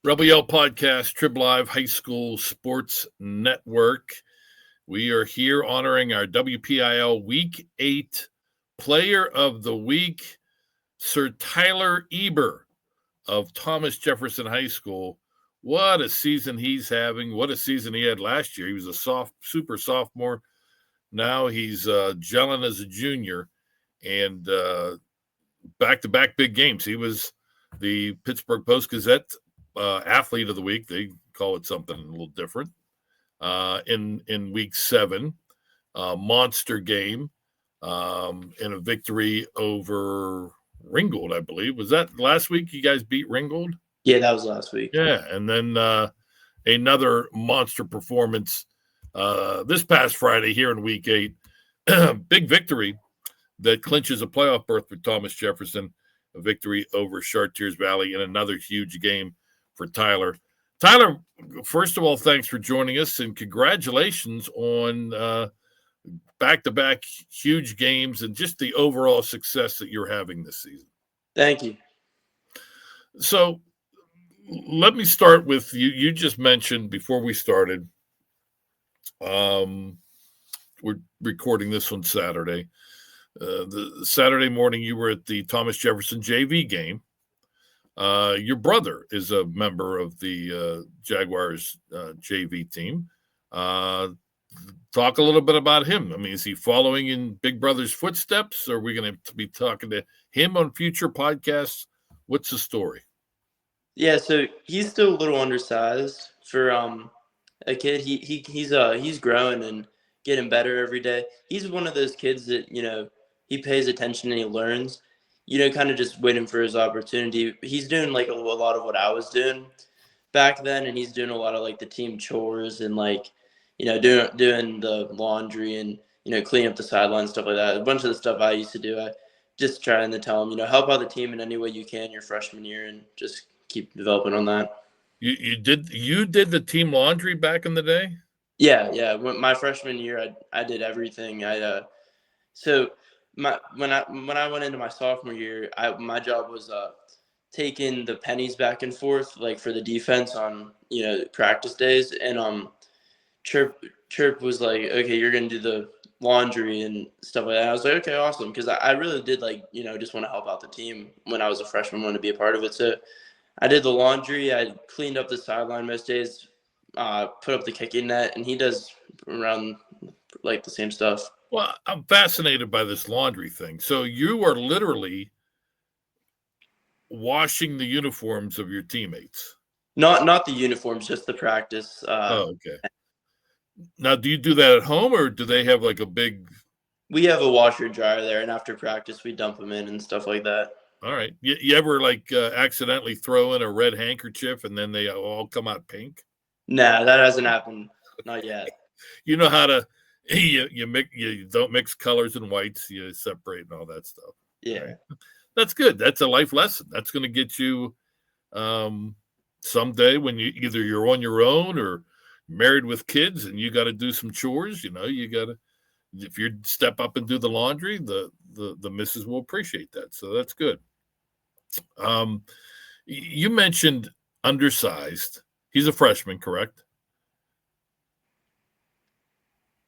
WPIAL podcast, Trib Live High School Sports Network. We are here honoring our WPIAL Week 8 Player of the Week, Sir Tyler Eber of Thomas Jefferson High School. What a season he's having. What a season he had last year. He was a super sophomore. Now he's gelling as a junior and back-to-back big games. He was the Pittsburgh Post-Gazette athlete of the week. They call it something a little different. In week 7, monster game, in a victory over Ringgold, I believe. Was that last week you guys beat Ringgold? Yeah, that was last week. Yeah, and then another monster performance this past Friday here in week 8. Big victory that clinches a playoff berth for Thomas Jefferson, a victory over Chartiers Valley, and another huge game for Tyler. Tyler, first of all, thanks for joining us, and congratulations on back-to-back huge games and just the overall success that you're having this season. Thank you. So let me start with you. You just mentioned before we started, we're recording this on Saturday. The Saturday morning, you were at the Thomas Jefferson JV game. Your brother is a member of the Jaguars JV team. Talk a little bit about him. I mean, is he following in Big Brother's footsteps? Are we going to be talking to him on future podcasts? What's the story? Yeah, so he's still a little undersized for a kid. He's growing and getting better every day. He's one of those kids that, he pays attention and he learns, kind of just waiting for his opportunity. He's doing like a lot of what I was doing back then, and he's doing a lot of like the team chores and like, doing the laundry and, cleaning up the sidelines, stuff like that. A bunch of the stuff I used to do. I just trying to tell him, help out the team in any way you can your freshman year and just keep developing on that. You did the team laundry back in the day? Yeah. My freshman year, I did everything. So when I went into my sophomore year, my job was taking the pennies back and forth, like for the defense on practice days, and Chirp was like, okay, you're gonna do the laundry and stuff like that. I was like, okay, awesome, because I really did just want to help out the team when I was a freshman, wanted to be a part of it. So I did the laundry. I cleaned up the sideline most days, put up the kicking net, and he does around like the same stuff. Well, I'm fascinated by this laundry thing. So you are literally washing the uniforms of your teammates. Not the uniforms, just the practice. Okay. Now, do you do that at home, or do they have like a big? We have a washer and dryer there, and after practice, we dump them in and stuff like that. All right. You ever accidentally throw in a red handkerchief and then they all come out pink? Nah, that hasn't happened. Not yet. You know how to you don't mix colors and whites, you separate and all that stuff. Yeah. Right? That's good. That's a life lesson. That's going to get you someday when you're on your own or married with kids and you got to do some chores, you got to, if you step up and do the laundry, the missus will appreciate that. So that's good. You mentioned undersized. He's a freshman, correct?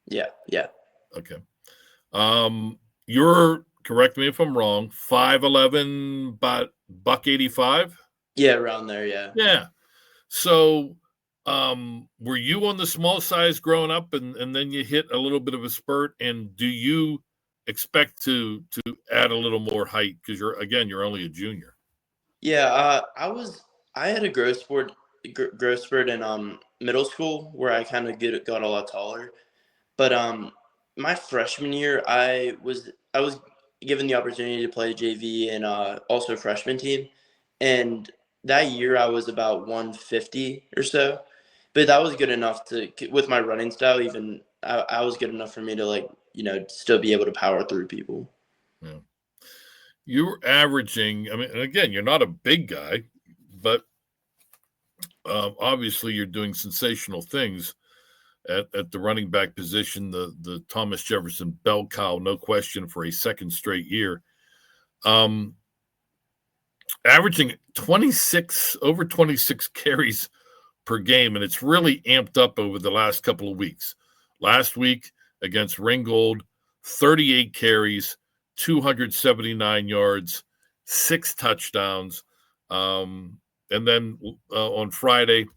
Yeah. Okay. You're, correct me if I'm wrong, 5'11", about $185? Yeah, around there, yeah. Yeah. So were you on the small size growing up and then you hit a little bit of a spurt, and do you expect to add a little more height because you're only a junior? Yeah, I had a growth spurt in middle school where I kind of got a lot taller, but my freshman year I was given the opportunity to play JV and also freshman team, and that year I was about 150 or so, but that was good enough with my running style. Even I was good enough for me to still be able to power through people. Yeah. You're averaging, I mean, again, you're not a big guy, but obviously you're doing sensational things at the running back position, the Thomas Jefferson bell cow, no question, for a second straight year. averaging over 26 carries per game, and it's really amped up over the last couple of weeks. Last week against Ringgold, 38 carries, 279 yards, 6 touchdowns. And then on Friday,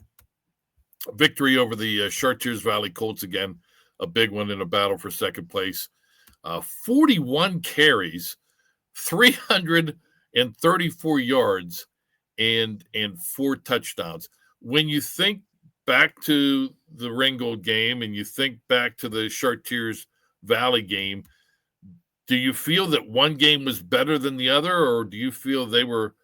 victory over the Chartiers Valley Colts again, a big one in a battle for second place. 41 carries, 334 yards, and 4 touchdowns. When you think back to the Ringgold game and you think back to the Chartiers Valley game, do you feel that one game was better than the other, or do you feel they were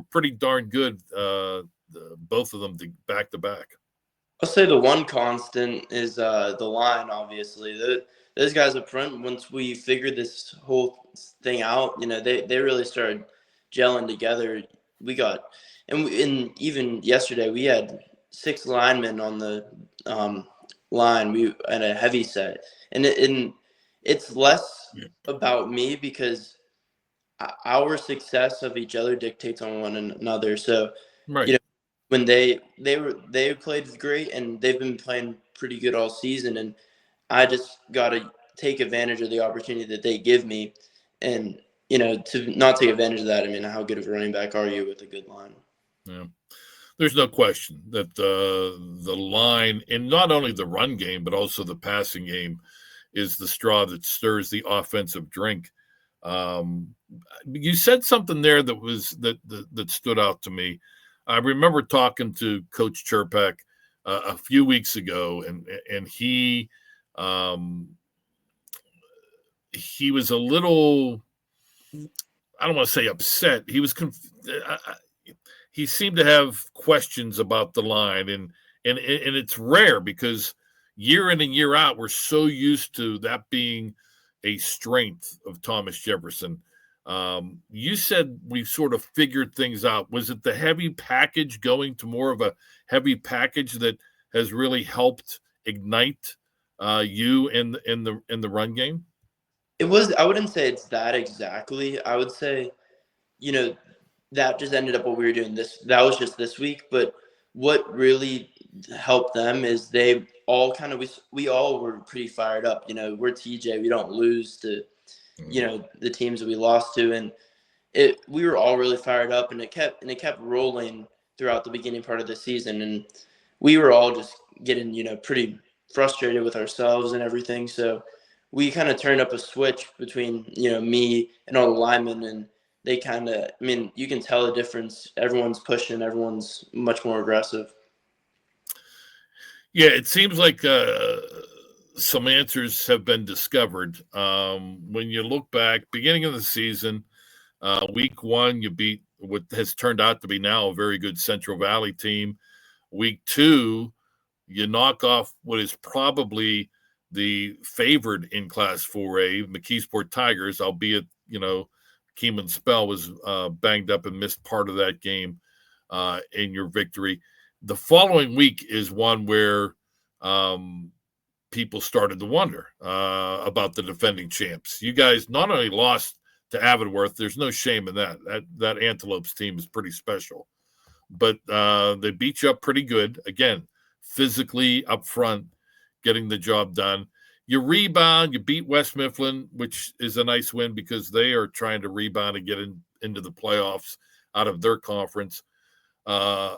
pretty darn good, both of them back to back? I'll say the one constant is the line. Obviously, those guys up front. Once we figured this whole thing out, they really started gelling together. We got, and even yesterday we had 6 linemen on the line. We had a heavy set, and it's less about me because our success of each other dictates on one another. So, right. When they played great and they've been playing pretty good all season, and I just got to take advantage of the opportunity that they give me, and to not take advantage of that, I mean, how good of a running back are you with a good line? Yeah, there's no question that the line, and not only the run game but also the passing game, is the straw that stirs the offensive drink. You said something there that stood out to me. I remember talking to Coach Cherpak a few weeks ago, and he was a little, I don't want to say upset. He was he seemed to have questions about the line, and it's rare because year in and year out we're so used to that being a strength of Thomas Jefferson. You said we sort of figured things out. Was it the heavy package, going to more of a heavy package, that has really helped ignite you in the run game? It was. I wouldn't say it's that exactly. I would say, that just ended up what we were doing that was just this week. But what really helped them is they all we all were pretty fired up. We're TJ. We don't lose to, the teams that we lost to, and we were all really fired up, and it kept rolling throughout the beginning part of the season, and we were all just getting pretty frustrated with ourselves and everything. So we kind of turned up a switch between me and all the linemen, and they you can tell the difference. Everyone's pushing, everyone's much more aggressive. Yeah, it seems like some answers have been discovered. When you look back, beginning of the season, week 1, you beat what has turned out to be now a very good Central Valley team. Week 2, you knock off what is probably the favored in Class 4A, McKeesport Tigers, albeit, Keeman Spell was banged up and missed part of that game in your victory. The following week is one where people started to wonder about the defending champs. You guys not only lost to Avonworth, there's no shame in that. That Antelopes team is pretty special. But they beat you up pretty good. Again, physically up front, getting the job done. You rebound, you beat West Mifflin, which is a nice win because they are trying to rebound and get into the playoffs out of their conference. A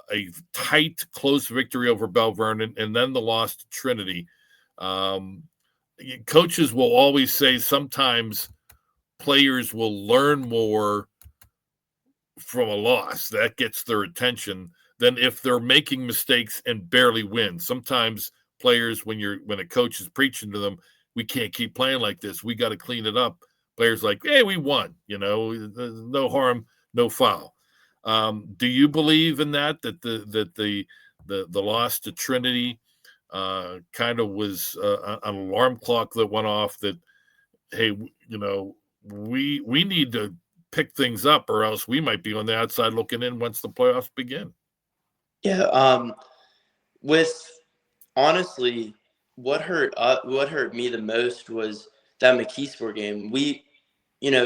tight, close victory over Bell Vernon, and then the loss to Trinity. Coaches will always say sometimes players will learn more from a loss. That gets their attention than if they're making mistakes and barely win. Sometimes players, when a coach is preaching to them, we can't keep playing like this, we got to clean it up. Players like, hey, we won, no harm, no foul. Do you believe in that the loss to Trinity kind of was an alarm clock that went off that, hey, we need to pick things up, or else we might be on the outside looking in once the playoffs begin? Yeah. Honestly, what hurt me the most was that McKeesport game.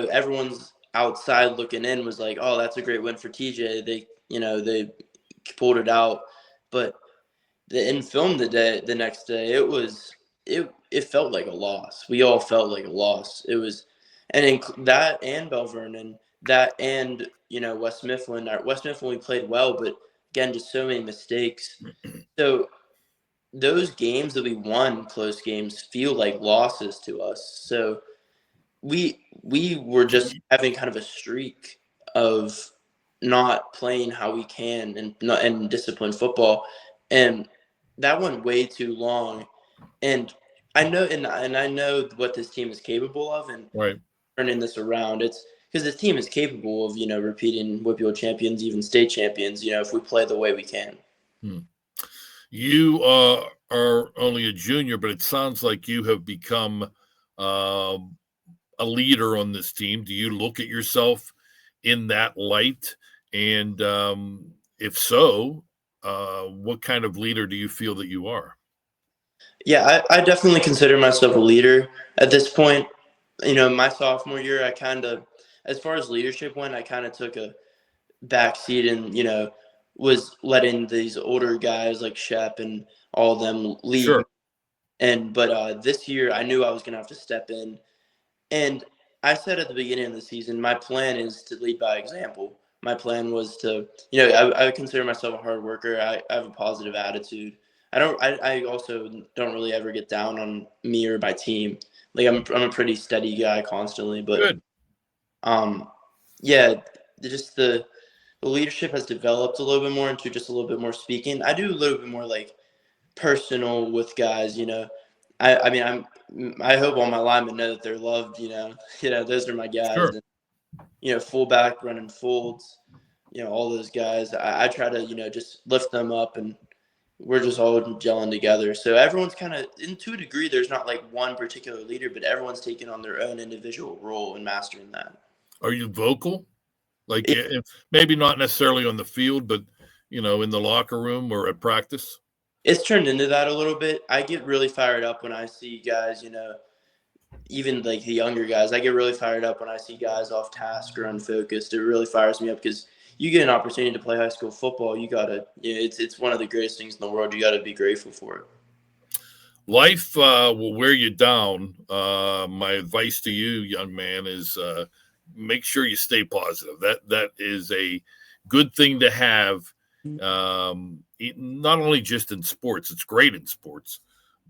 Everyone's outside looking in was like, oh, that's a great win for TJ. They pulled it out. But in film the next day, it felt like a loss. We all felt like a loss. It was, and that and Bell Vernon, that and West Mifflin. West Mifflin we played well, but again, just so many mistakes. So those games that we won, close games, feel like losses to us. So we were just having kind of a streak of not playing how we can and disciplined football, and that went way too long. And I know what this team is capable of, and Right. turning this around. It's because this team is capable of repeating WPIAL champions, even state champions. If we play the way we can. You are only a junior, but it sounds like you have become a leader on this team. Do you look at yourself in that light? And if so, what kind of leader do you feel that you are? Yeah, I definitely consider myself a leader at this point. My sophomore year, I kind of, as far as leadership went, I kind of took a back seat and, was letting these older guys like Shep and all of them lead. Sure. But this year, I knew I was going to have to step in. And I said at the beginning of the season, my plan is to lead by example. My plan was to, I consider myself a hard worker. I have a positive attitude. I also don't really ever get down on me or my team. Like I'm a pretty steady guy constantly, but Good. Yeah, just the leadership has developed a little bit more into just a little bit more speaking. I do a little bit more like personal with guys, I mean, I hope all my linemen know that they're loved, those are my guys. Sure. And, fullback running folds, all those guys. I try to, just lift them up, and we're just all gelling together. So everyone's kind of, to a degree, there's not like one particular leader, but everyone's taking on their own individual role and mastering that. Are you vocal? Like maybe not necessarily on the field, but in the locker room or at practice? It's turned into that a little bit. I get really fired up when I see guys, even like the younger guys. I get really fired up when I see guys off task or unfocused. It really fires me up because you get an opportunity to play high school football. You gotta, it's one of the greatest things in the world. You gotta be grateful for it. Life will wear you down. My advice to you, young man, is make sure you stay positive. That is a good thing to have. Not only just in sports, it's great in sports,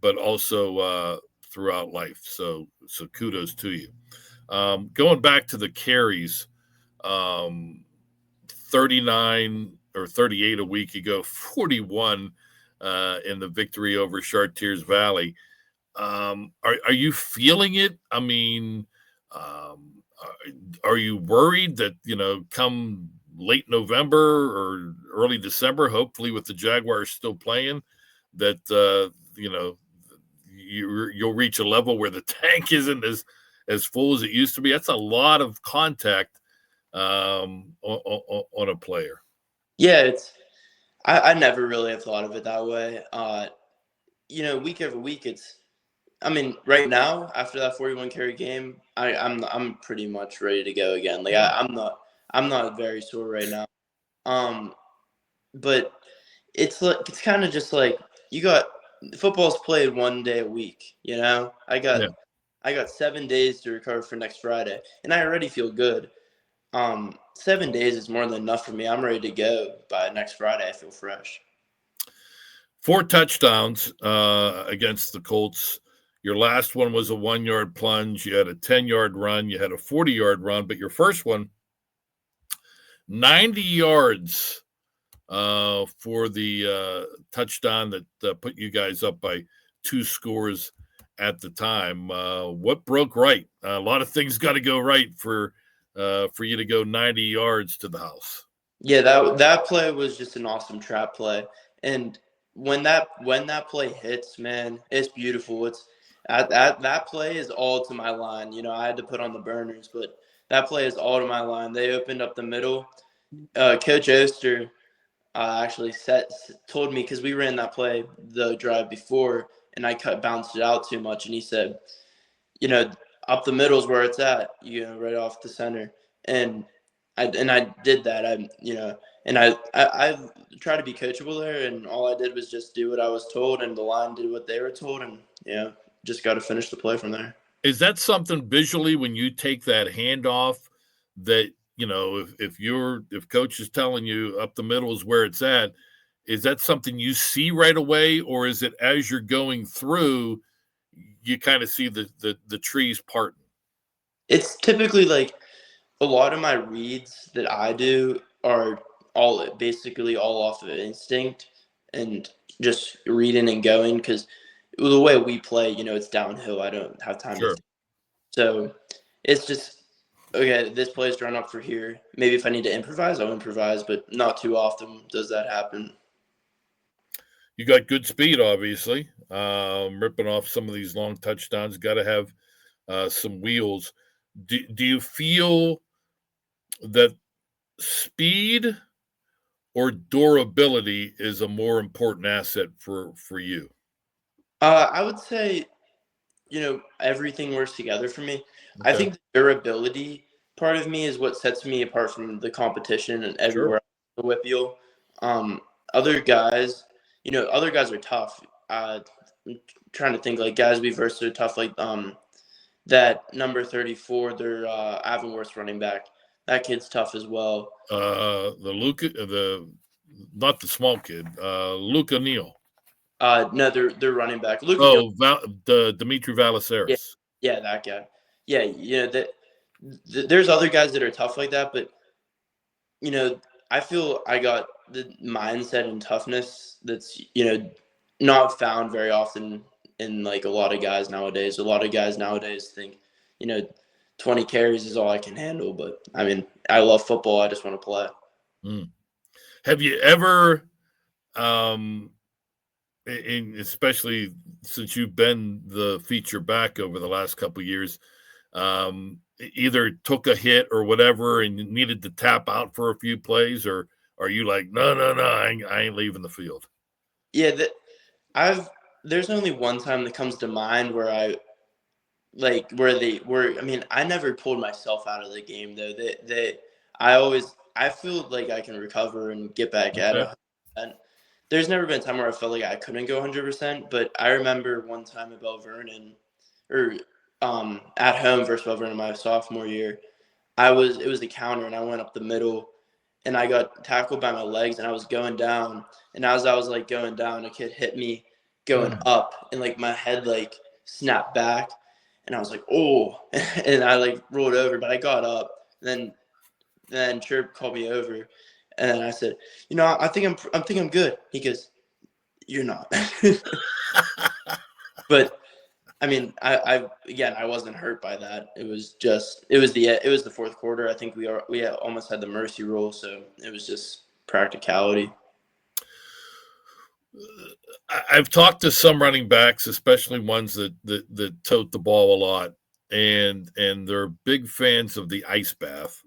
but also throughout life. So kudos to you. Going back to the carries, 39 or 38 a week ago, 41 in the victory over Chartiers Valley. Are you feeling it? I mean, are you worried that, come late November or early December, hopefully with the Jaguars still playing, that, you'll reach a level where the tank isn't as full as it used to be? That's a lot of contact on a player. Yeah, I never really have thought of it that way. Week over week, right now after that 41 carry game, I'm pretty much ready to go again. Like I'm not very sore right now. But it's kind of just like football's played one day a week. I got 7 days to recover for next Friday, and I already feel good. 7 days is more than enough for me. I'm ready to go by next Friday. I feel fresh. 4 touchdowns against the Colts. Your last one was a 1-yard plunge. You had a 10-yard run. You had a 40-yard run, but your first one, 90 yards for the touchdown that put you guys up by 2 scores at the time. What broke right? A lot of things got to go right for you to go 90 yards to the house. Yeah, that play was just an awesome trap play, and when that play hits, man, it's beautiful. That play is all to my line. I had to put on the burners, but that play is all to my line. They opened up the middle. Coach Oster actually told me, because we ran that play the drive before, and I bounced it out too much, and he said, up the middle is where it's at, right off the center. and I did that. I try to be coachable there, and all I did was just do what I was told, and the line did what they were told, and just got to finish the play from there. Is that something visually when you take that handoff that, if coach is telling you up the middle is where it's at, is that something you see right away, or is it as you're going through, you kind of see the trees parting? It's typically like a lot of my reads that I do are basically all off of instinct and just reading and going, because the way we play, it's downhill. I don't have time to Sure. think. So it's just, okay, this play is drawn up for here. Maybe if I need to improvise, I'll improvise, but not too often does that happen. You got good speed, obviously. Ripping off some of these long touchdowns, got to have some wheels. Do you feel that speed or durability is a more important asset for you? I would say, everything works together for me. I Okay. think the durability part of me is what sets me apart from the competition and Sure. everywhere else in the WPIAL. Um, other guys are tough. I'm trying to think, like, guys we versed are tough. Like that number 34, they're Avonworth's running back. That kid's tough as well. Not the small kid, Luca Neal. No, they're running back. The Dimitri Yeah, Valaseris. yeah, that guy. Yeah, there's other guys that are tough like that, but I feel I got the mindset and toughness that's not found very often in like a lot of guys nowadays. A lot of guys nowadays think 20 carries is all I can handle, but I mean, I love football. I just want to play. Mm. Have you ever, especially since you've been the feature back over the last couple of years, either took a hit or whatever and needed to tap out for a few plays, or are you like, no, I ain't leaving the field? Yeah, there's only one time that comes to mind where I mean, I never pulled myself out of the game though. I feel like I can recover and get back at Okay. it. And there's never been a time where I felt like I couldn't go 100%. But I remember one time at Bell Vernon, or at home versus Bell Vernon my sophomore year. It was the counter, and I went up the middle, and I got tackled by my legs, and I was going down. And as I was like going down, a kid hit me going up, and like my head like snapped back, and I was like, oh, and I like rolled over, but I got up. Then Chirp called me over, and I said, I think I'm good. He goes, you're not. But I mean, I wasn't hurt by that. It was the fourth quarter. I think we almost had the mercy rule, so it was just practicality. I've talked to some running backs, especially ones that tote the ball a lot, and they're big fans of the ice bath.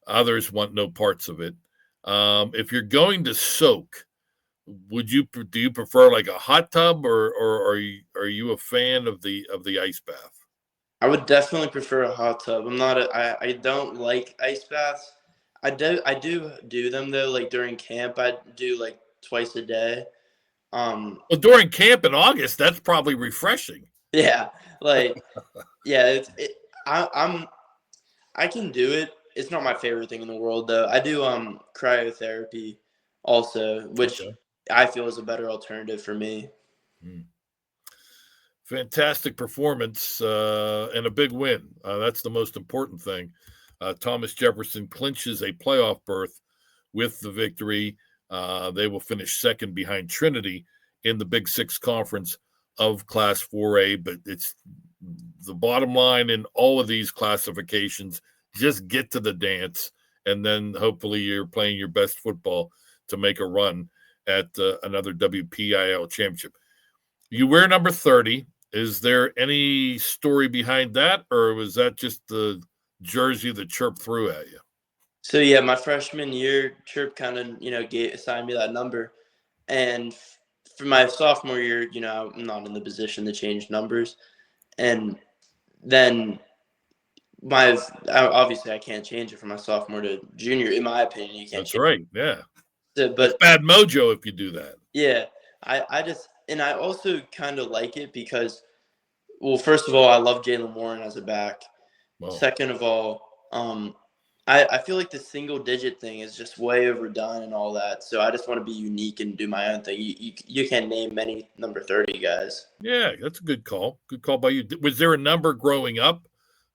Others want no parts of it. If you're going to soak, do you prefer like a hot tub, or are you a fan of the ice bath? I would definitely prefer a hot tub. I don't like ice baths. I do them though. Like during camp, I do like twice a day. Well, during camp in August, that's probably refreshing. Yeah, like yeah, I can do it. It's not my favorite thing in the world though. I do cryotherapy also, which Okay. I feel is a better alternative for me. Mm. Fantastic performance and a big win. That's the most important thing. Thomas Jefferson clinches a playoff berth with the victory. They will finish second behind Trinity in the Big Six Conference of Class 4A. But it's the bottom line in all of these classifications. Just get to the dance, and then hopefully you're playing your best football to make a run at another WPIAL championship. You wear number 30. Is there any story behind that, or was that just the jersey that Chirp threw at you? So yeah, my freshman year, Chirp kind of assigned me that number, and for my sophomore year, I'm not in the position to change numbers, and then Obviously I can't change it from my sophomore to junior. In my opinion, you can't That's change right. Yeah. it. That's But bad mojo if you do that. yeah, I also kind of like it because, well, first of all, I love Jalen Warren as a back. Well, Second of all, I feel like the single digit thing is just way overdone and all that. So I just want to be unique and do my own thing. You can't name many number 30 guys. yeah, that's a good call. Good call by you. Was there a number growing up,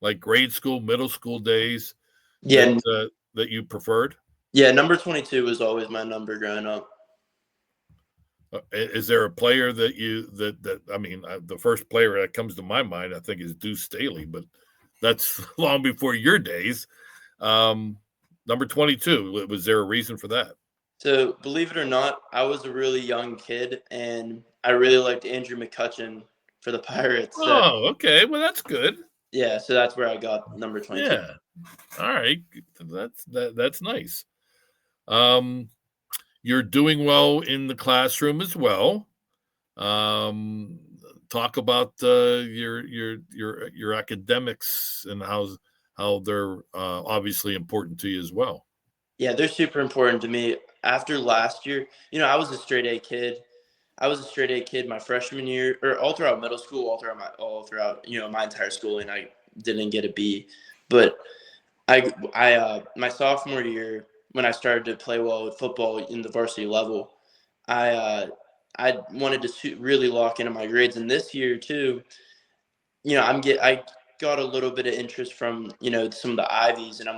like grade school, middle school days, Yeah, that you preferred? yeah. Number 22 was always my number growing up. Is there a player that I mean, the first player that comes to my mind, I think, is Deuce Staley, but that's long before your days. Number 22. Was there a reason for that? So believe it or not, I was a really young kid, and I really liked Andrew McCutcheon for the Pirates. So Oh, okay. Well, that's good. yeah, so that's where I got number 22. Yeah. All right. That's nice. Um, you're doing well in the classroom as well. Um, talk about your academics and how they're obviously important to you as well. Yeah, they're super important to me. After last year, I was a straight A kid. I was a straight A kid my freshman year, or all throughout middle school, all throughout my entire schooling. I didn't get a B, but my sophomore year, when I started to play well with football in the varsity level, I wanted to really lock into my grades. And this year too, I got a little bit of interest from some of the Ivies, and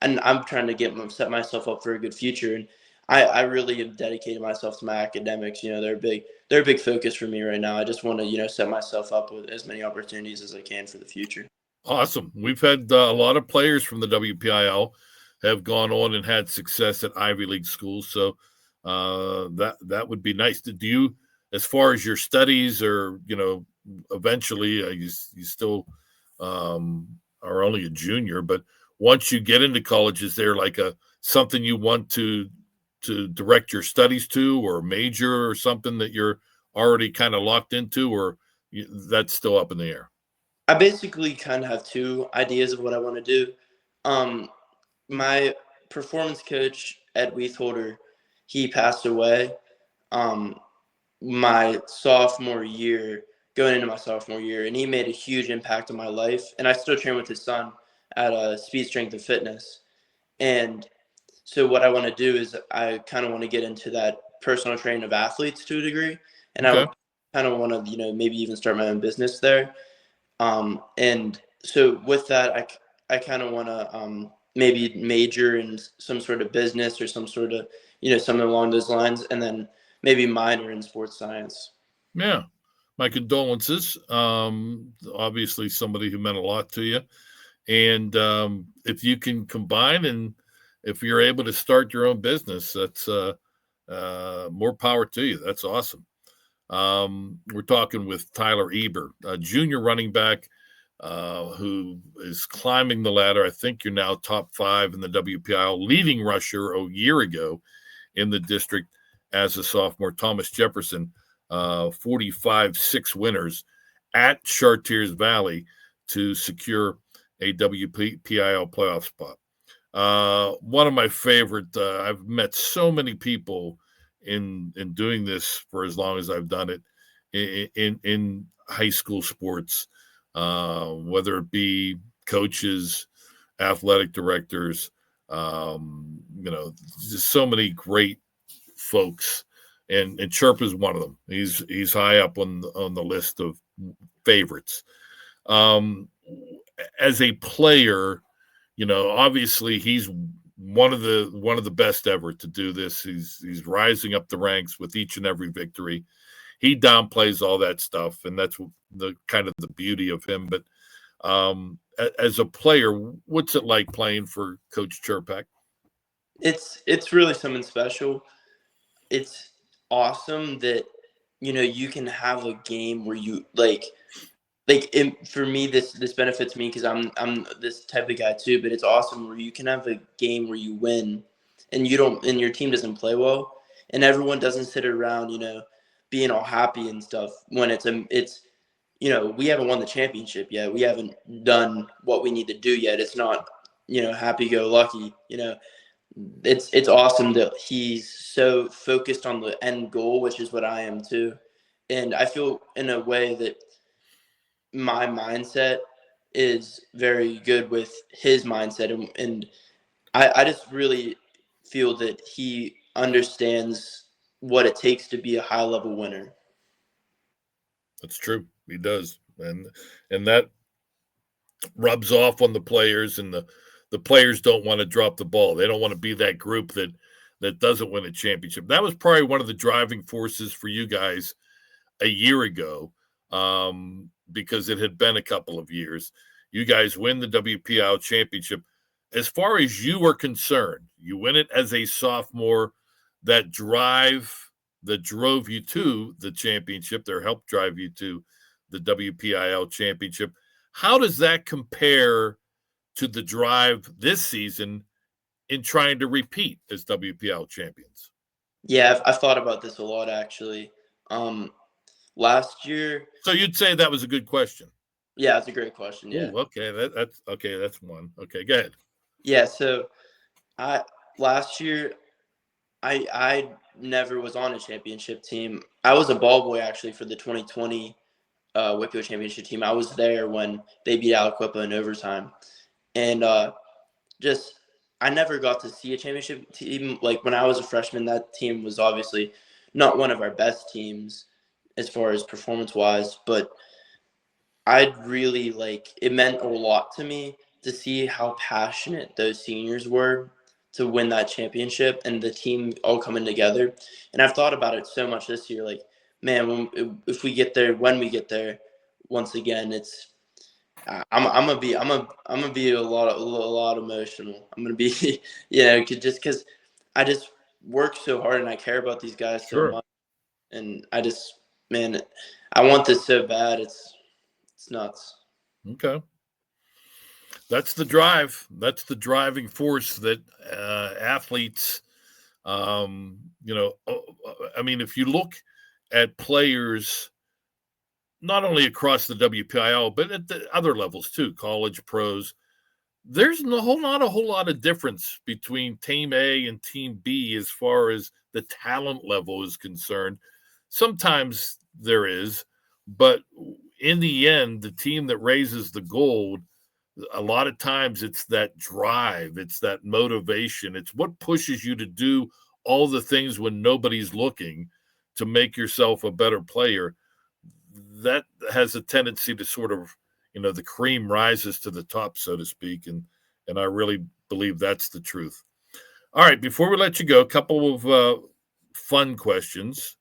I'm trying to set myself up for a good future. And I really have dedicated myself to my academics. They're a big focus for me right now. I just want to set myself up with as many opportunities as I can for the future. Awesome. We've had a lot of players from the WPIAL have gone on and had success at Ivy League schools. So that would be nice. Do you, as far as your studies, or eventually you still are only a junior, but once you get into college, is there like something you want to direct your studies to, or major, or something that you're already kind of locked into, or that's still up in the air? I basically kind of have two ideas of what I want to do. My performance coach, Ed Weitholder, he passed away my sophomore year, going into my sophomore year, and he made a huge impact on my life. And I still train with his son at Speed, Strength, and Fitness. And so what I want to do is I kind of want to get into that personal training of athletes to a degree. And Okay. I kind of want to, maybe even start my own business there. And so with that, I kind of want to maybe major in some sort of business or some sort of, something along those lines, and then maybe minor in sports science. Yeah. My condolences. Obviously somebody who meant a lot to you. And if you can combine, and if you're able to start your own business, that's more power to you. That's awesome. We're talking with Tyler Eber, a junior running back who is climbing the ladder. I think you're now top 5 in the WPIAL, leading rusher a year ago in the district as a sophomore. Thomas Jefferson, 45-6 winners at Chartiers Valley to secure a WPIAL playoff spot. One of my favorite. I've met so many people in doing this for as long as I've done it in high school sports, whether it be coaches, athletic directors, just so many great folks, and Chirp is one of them. He's high up on the list of favorites. As a player, obviously he's one of the best ever to do this. He's rising up the ranks with each and every victory. He downplays all that stuff, and that's the kind of the beauty of him. But as a player, what's it like playing for Coach Chirpak? It's really something special. It's awesome that you can have a game where you for me, this benefits me because I'm this type of guy too. But it's awesome where you can have a game where you win, and your team doesn't play well, and everyone doesn't sit around being all happy and stuff when it's we haven't won the championship yet. We haven't done what we need to do yet. It's not, happy-go-lucky. It's awesome that he's so focused on the end goal, which is what I am too. And I feel in a way that my mindset is very good with his mindset. And I just really feel that he understands what it takes to be a high-level winner. That's true. He does. And that rubs off on the players, and the players don't want to drop the ball. They don't want to be that group that doesn't win a championship. That was probably one of the driving forces for you guys a year ago, because it had been a couple of years. You guys win the WPIAL championship. As far as you are concerned, you win it as a sophomore. That drive that drove you to the championship, that helped drive you to the WPIAL championship. How does that compare to the drive this season in trying to repeat as WPIAL champions? Yeah, I've thought about this a lot, actually. Last year. So you'd say that was a good question? Yeah, that's a great question. Yeah. Ooh, okay, that's okay. That's one. Okay, go ahead. Yeah. So last year, I never was on a championship team. I was a ball boy actually for the 2020 WPIAL championship team. I was there when they beat Aliquippa in overtime, and I never got to see a championship team. Like when I was a freshman, that team was obviously not one of our best teams as far as performance-wise, but I'd really it meant a lot to me to see how passionate those seniors were to win that championship and the team all coming together. And I've thought about it so much this year, man, if we get there, when we get there, once again, it's I'm gonna be a lot emotional. I'm gonna be just because I just work so hard and I care about these guys so much, and man, I want this so bad. It's nuts. Okay. That's the drive. That's the driving force that athletes, I mean, if you look at players, not only across the WPIAL, but at the other levels too, college, pros, there's not a whole lot of difference between Team A and Team B as far as the talent level is concerned. Sometimes there is, but in the end, the team that raises the gold, a lot of times it's that drive, it's that motivation, it's what pushes you to do all the things when nobody's looking to make yourself a better player. That has a tendency to sort of, the cream rises to the top, so to speak, and I really believe that's the truth. All right, before we let you go, a couple of fun questions.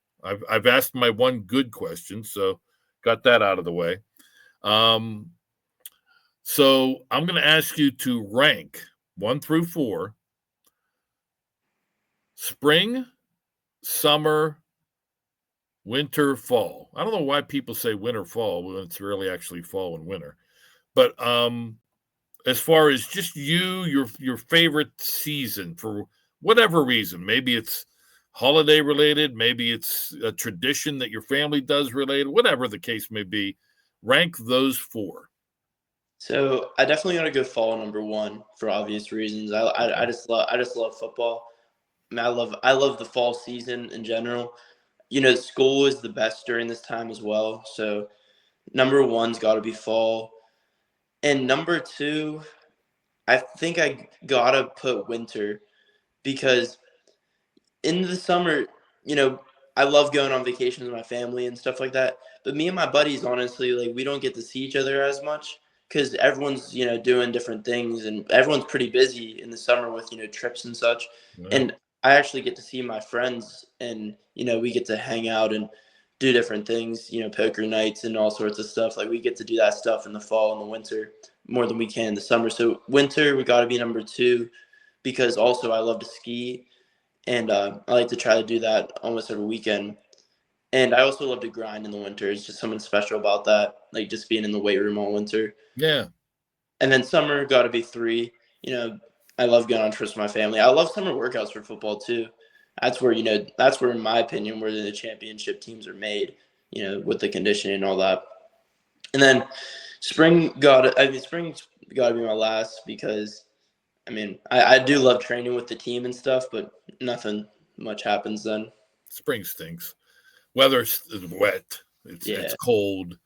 I've asked my one good question, so got that out of the way. So I'm going to ask you to rank 1 through 4, spring, summer, winter, fall. I don't know why people say winter, fall when it's really actually fall and winter. But as far as just your favorite season for whatever reason, maybe it's holiday related, maybe it's a tradition that your family does related, whatever the case may be, rank those 4. So I definitely want to go fall number 1 for obvious reasons. I just love football. I mean, I love the fall season in general. School is the best during this time as well. So number 1's got to be fall. And number 2, I think I got to put winter, because in the summer, I love going on vacations with my family and stuff like that. But me and my buddies, honestly, we don't get to see each other as much because everyone's, doing different things, and everyone's pretty busy in the summer with, trips and such. Yeah. And I actually get to see my friends, and, we get to hang out and do different things, poker nights and all sorts of stuff. We get to do that stuff in the fall and the winter more than we can in the summer. So winter, we got to be number 2, because also I love to ski. And I like to try to do that almost every weekend. And I also love to grind in the winter. It's just something special about that, just being in the weight room all winter. Yeah. And then summer got to be 3. I love going on trips with my family. I love summer workouts for football too. That's where, in my opinion, where the championship teams are made, with the conditioning and all that. And then spring's got to be my last because, I do love training with the team and stuff, but nothing much happens then. Spring stinks. Weather is wet. It's cold.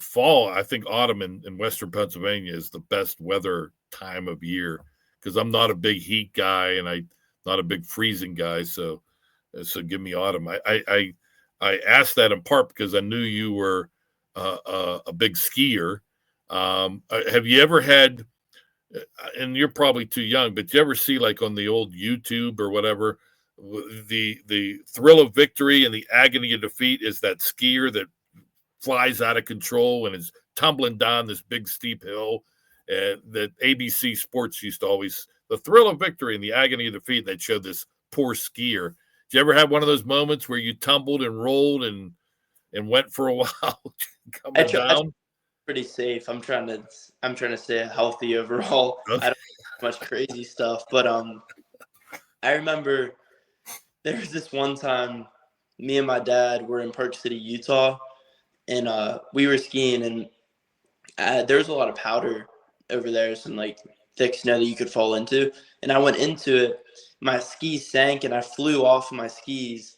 Fall, I think autumn in Western Pennsylvania is the best weather time of year because I'm not a big heat guy and I'm not a big freezing guy. So give me autumn. I asked that in part because I knew you were a big skier. Have you ever had, and you're probably too young, but you ever see like on the old YouTube or whatever, the thrill of victory and the agony of defeat is that skier that flies out of control and is tumbling down this big steep hill. That ABC Sports used to always, the thrill of victory and the agony of defeat, they'd show this poor skier. Did you ever have one of those moments where you tumbled and rolled and went for a while coming down? Pretty safe. I'm trying to stay healthy overall. Okay. I don't do much crazy stuff, but I remember there was this one time me and my dad were in Park City, Utah, and we were skiing, and there was a lot of powder over there, some like thick snow that you could fall into. And I went into it, my skis sank, and I flew off my skis.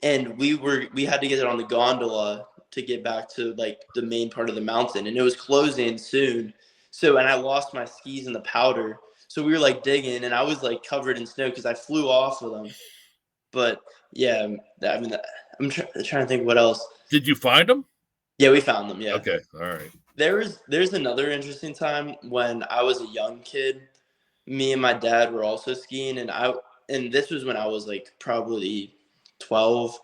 And we had to get it on the gondola to get back to like the main part of the mountain, and it was closing soon. So, and I lost my skis in the powder. So we were like digging, and I was like covered in snow because I flew off of them. But yeah, I'm trying to think what else. Did you find them? Yeah, we found them. Yeah. Okay. All right. There's another interesting time when I was a young kid. Me and my dad were also skiing, and this was when I was like probably 12,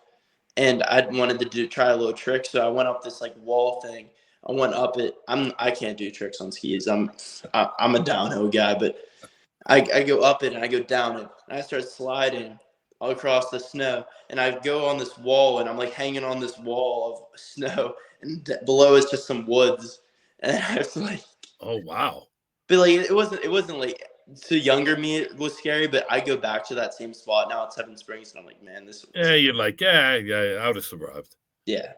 and I wanted to try a little trick. So I went up this like wall thing. I went up it. I can't do tricks on skis. I'm a downhill guy, but I go up it and I go down it, and I start sliding all across the snow, and I go on this wall, and I'm like hanging on this wall of snow, and below is just some woods, and I was like, oh wow. But like it wasn't like, to younger me it was scary, but I go back to that same spot now at Seven Springs, and I'm like, man, this. Yeah, you're like, yeah, I would have survived. Yeah.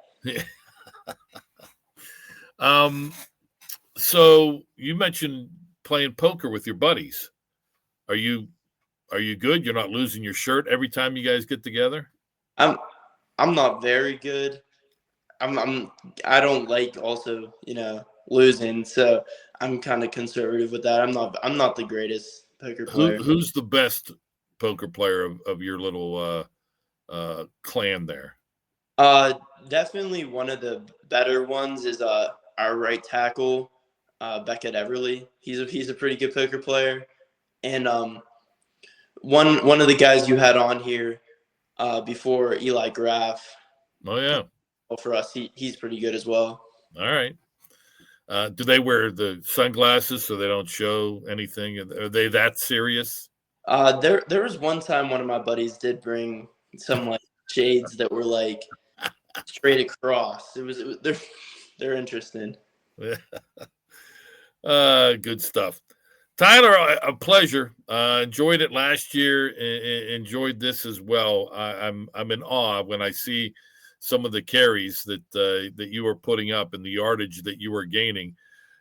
So you mentioned playing poker with your buddies. Are you good? You're not losing your shirt every time you guys get together? I'm not very good. I don't like also, losing, so I'm kind of conservative with that. I'm not the greatest poker player. Who's the best poker player of your little clan there? Definitely one of the better ones is our right tackle, Beckett Everly. He's a pretty good poker player, and one of the guys you had on here before, Eli Graff. Oh yeah. For us, he's pretty good as well. All right. Do they wear the sunglasses so they don't show anything? Are they that serious? There was one time one of my buddies did bring some like shades that were like straight across. They're interesting. Good stuff. Tyler, a pleasure. Enjoyed it last year. Enjoyed this as well. I'm in awe when I see some of the carries that you are putting up and the yardage that you are gaining.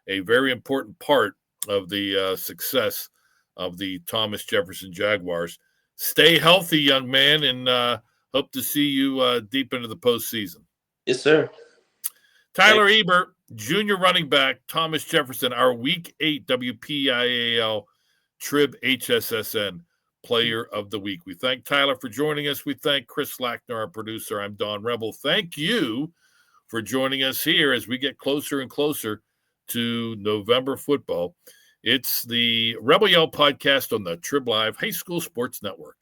A very important part of the success of the Thomas Jefferson Jaguars. Stay healthy, young man, and hope to see you deep into the postseason. Yes, sir. Tyler Eber, junior running back, Thomas Jefferson, our Week 8 WPIAL Trib HSSN Player of the Week. We thank Tyler for joining us. We thank Chris Lackner, our producer. I'm Don Rebel. Thank you for joining us here as we get closer and closer to November football. It's the Rebel Yell podcast on the Trib Live High School Sports Network.